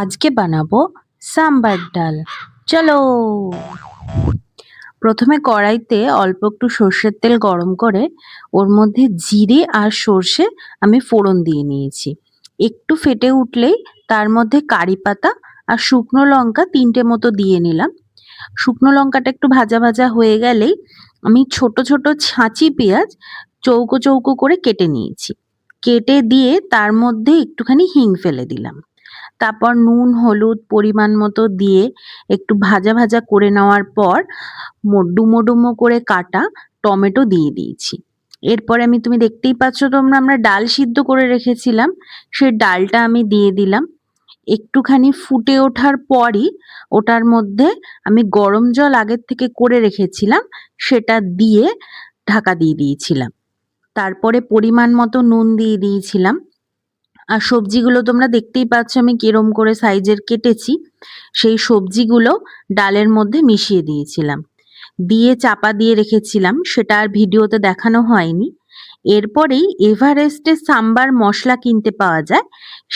আজকে বানাবো সাম্বার ডাল। চলো। প্রথমে কড়াইতে অল্প একটু সর্ষের তেল গরম করে ওর মধ্যে জিরে আর সর্ষে আমি ফোড়ন দিয়ে নিয়েছি। একটু ফেটে উঠলেই তার মধ্যে কারি পাতা আর শুকনো লঙ্কা 3টে মতো দিয়ে নিলাম। শুকনো লঙ্কাটা একটু ভাজা ভাজা হয়ে গেলেই আমি ছোট ছোট ছাঁচি পেঁয়াজ চৌকো চৌকো করে কেটে নিয়েছি। কেটে দিয়ে তার মধ্যে একটুখানি হিং ফেলে দিলাম। তারপর নুন হলুদ পরিমাণ মতো দিয়ে একটু ভাজা ভাজা করে নেওয়ার পর ডুমো ডুমো করে কাটা টমেটো দিয়ে দিয়েছি। এরপরে তুমি দেখতেই পাচ্ছ আমরা ডাল সিদ্ধ করে রেখেছিলাম, সেই ডালটা আমি দিয়ে দিলাম। একটুখানি ফুটে ওঠার পরই ওটার মধ্যে আমি গরম জল আগের থেকে করে রেখেছিলাম, সেটা দিয়ে ঢাকা দিয়ে দিয়েছিলাম। তারপরে পরিমাণ মতো নুন দিয়ে দিয়েছিলাম। আর সবজিগুলো তোমরা দেখতেই পাচ্ছ আমি কিরম করে সাইজের কেটেছি। সেই সবজিগুলো ডালের মধ্যে মিশিয়ে দিয়েছিলাম, দিয়ে চাপা দিয়ে রেখেছিলাম, সেটা আর ভিডিওতে দেখানো হয়নি। এরপরেই এভারেস্টের সাম্বার মশলা কিনতে পাওয়া যায়,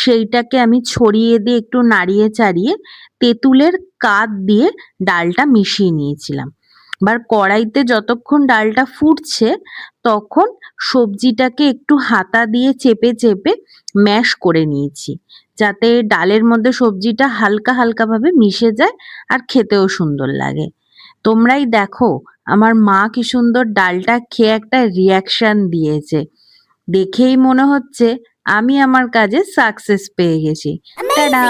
সেইটাকে আমি ছড়িয়ে দিয়ে একটু নাড়িয়ে চাড়িয়ে তেঁতুলের কাত দিয়ে ডালটা মিশিয়ে নিয়েছিলাম। এবার কড়াইতে যতক্ষণ ডালটা ফুটছে তখন সবজিটাকে একটু হাতা দিয়ে চেপে চেপে ম্যাশ করে নিয়েছি, যাতে ডালের মধ্যে সবজিটা হালকা হালকা ভাবে মিশে যায় আর খেতেও সুন্দর লাগে। তোমরাই দেখো আমার মা কি সুন্দর ডালটা খেয়ে একটা রিয়াকশন দিয়েছে। দেখেই মনে হচ্ছে আমি আমার কাজে সাকসেস পেয়ে গেছি। টাডা।